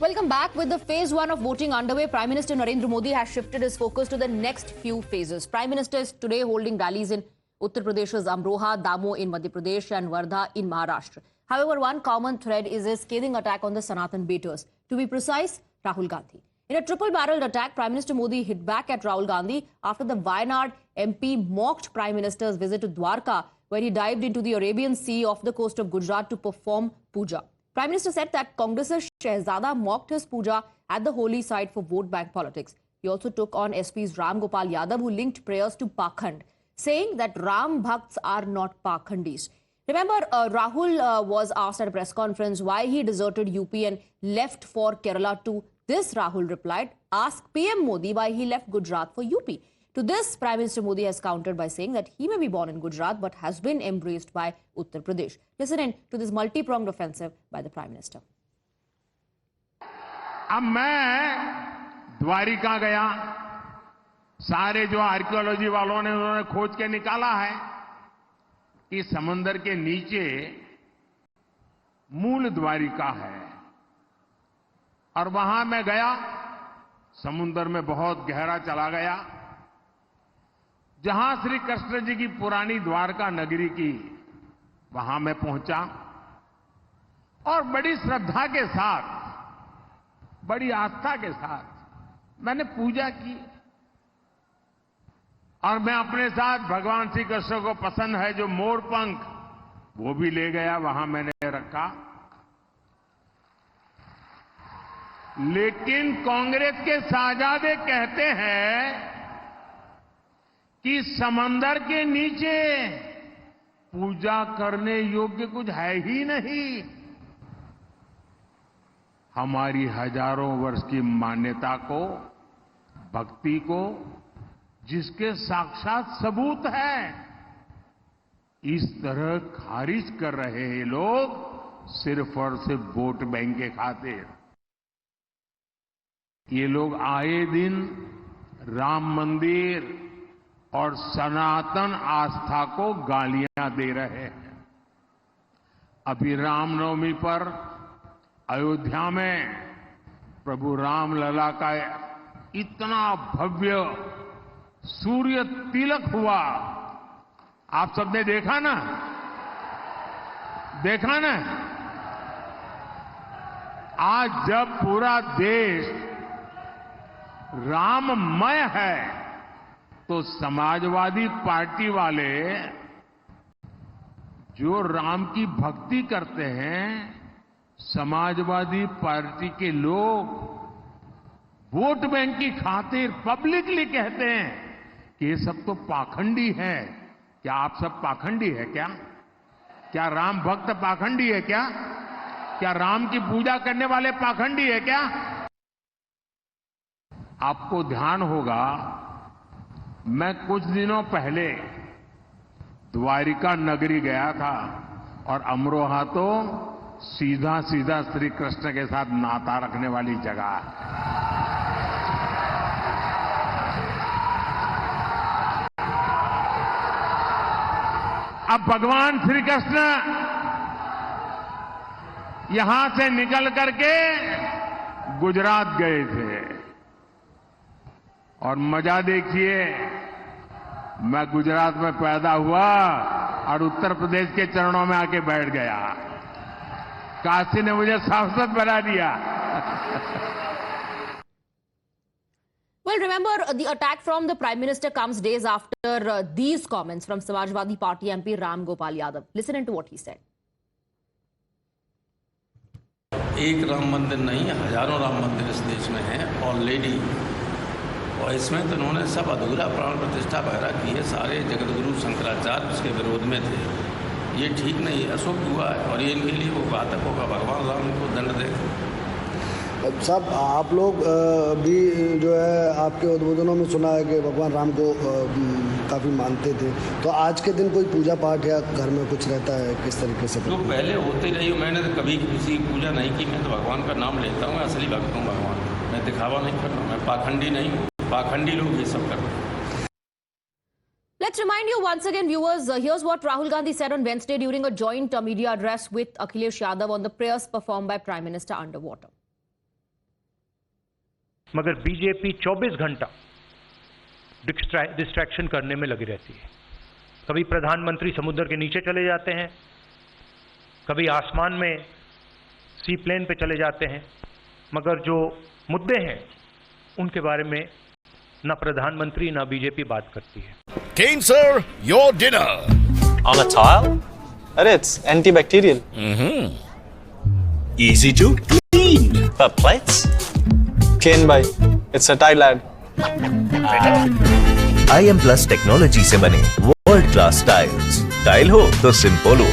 Welcome back. With the phase 1 of voting underway, Prime Minister Narendra Modi has shifted his focus to the next few phases. Prime Minister is today holding rallies in Uttar Pradesh's Amroha, Damoh in Madhya Pradesh and Wardha in Maharashtra. However, one common thread is a scathing attack on the Sanatan baiters. To be precise, Rahul Gandhi. In a triple-barreled attack, Prime Minister Modi hit back at Rahul Gandhi after the Wayanad MP mocked Prime Minister's visit to Dwarka, where he dived into the Arabian Sea off the coast of Gujarat to perform puja. Prime Minister said that Congress's Shehzada mocked his puja at the holy site for vote bank politics. He also took on SP's Ram Gopal Yadav, who linked prayers to Pakhand, saying that Ram Bhakts are not Pakhandis. Remember, Rahul was asked at a press conference why he deserted UP and left for Kerala too. This, Rahul replied, ask PM Modi why he left Gujarat for UP. To this, Prime Minister Modi has countered by saying that he may be born in Gujarat but has been embraced by Uttar Pradesh. Listen in to this multi-pronged offensive by the Prime Minister. अब मैं द्वारिका गया, सारे जो archaeology वालों ने उन्होंने खोज के निकाला है कि समंदर के नीचे मूल द्वारिका है और वहां मैं गया, समुद्र में बहुत गहरा चला गया, जहां श्री कृष्ण जी की पुरानी द्वारका नगरी की वहां मैं पहुंचा और बड़ी श्रद्धा के साथ, बड़ी आस्था के साथ मैंने पूजा की और मैं अपने साथ भगवान श्री कृष्ण को पसंद है जो मोर पंख, वो भी ले गया, वहां मैंने रखा। लेकिन कांग्रेस के साहजादे कहते हैं कि समंदर के नीचे पूजा करने योग्य कुछ है ही नहीं। हमारी हजारों वर्ष की मान्यता को, भक्ति को, जिसके साक्षात सबूत है, इस तरह खारिज कर रहे हैं लोग सिर्फ और सिर्फ वोट बैंक के खातिर। ये लोग आए दिन राम मंदिर और सनातन आस्था को गालियां दे रहे हैं। अभी रामनवमी पर अयोध्या में प्रभु रामलला का इतना भव्य सूर्य तिलक हुआ, आप सबने देखा ना? देखा ना? आज जब पूरा देश राममय है तो समाजवादी पार्टी वाले जो राम की भक्ति करते हैं, समाजवादी पार्टी के लोग वोट बैंक की खातिर पब्लिकली कहते हैं कि ये सब तो पाखंडी है। क्या आप सब पाखंडी है क्या? क्या राम भक्त पाखंडी है क्या? क्या राम की पूजा करने वाले पाखंडी है क्या? आपको ध्यान होगा, मैं कुछ दिनों पहले द्वारिका नगरी गया था और अमरोहा तो सीधा सीधा श्री कृष्ण के साथ नाता रखने वाली जगह है। अब भगवान श्री कृष्ण यहां से निकल करके गुजरात गए थे और मजा देखिए, मैं गुजरात में पैदा हुआ और उत्तर प्रदेश के चरणों में आके बैठ गया। काशी ने मुझे सांसद बना दिया। Well, remember, the attack from the Prime Minister comes days after these comments from Samajwadi Party MP Ram Gopal Yadav. Listen into what he said. एक राम मंदिर नहीं, हजारों राम मंदिर इस देश में हैं ऑलरेडी, और इसमें तो उन्होंने सब अधूरा प्राण प्रतिष्ठा वगैरह की है। सारे जगतगुरु शंकराचार्य उसके विरोध में थे। ये ठीक नहीं, अशुभ हुआ है और ये इनके लिए वो घातक होगा। भगवान राम इनको दंड देगा। साहब, आप लोग भी जो है आपके उद्बोधनों में सुना है कि भगवान राम को काफ़ी मानते थे, तो आज के दिन कोई पूजा पाठ या घर में कुछ रहता है किस तरीके से? तो पहले होते रही, मैंने तो कभी किसी की पूजा नहीं की। मैं तो भगवान का नाम लेता हूँ, असली भक्त हूँ भगवान। मैं दिखावा नहीं करता, मैं पाखंडी नहीं हूँ। पाखंडी लोग ये सब कर रहे हैं। Let's remind you once again, viewers, here's what Rahul Gandhi said on Wednesday during a joint media address with Akhilesh Yadav on the prayers performed by Prime Minister underwater. मगर बीजेपी 24 घंटा डिस्ट्रैक्शन करने में लगी रहती है। कभी प्रधानमंत्री समुद्र के नीचे चले जाते हैं, कभी आसमान में सी प्लेन पे चले जाते हैं, मगर जो मुद्दे हैं उनके बारे में ना प्रधानमंत्री ना बीजेपी बात करती है। Kane sir, your dinner. On a tile? Arey, it's antibacterial. Easy to clean. But plates? Kane bhai, it's a tile ad. IM Plus technology से बने वर्ल्ड क्लास टाइल्स। टाइल हो तो सिंपल हो।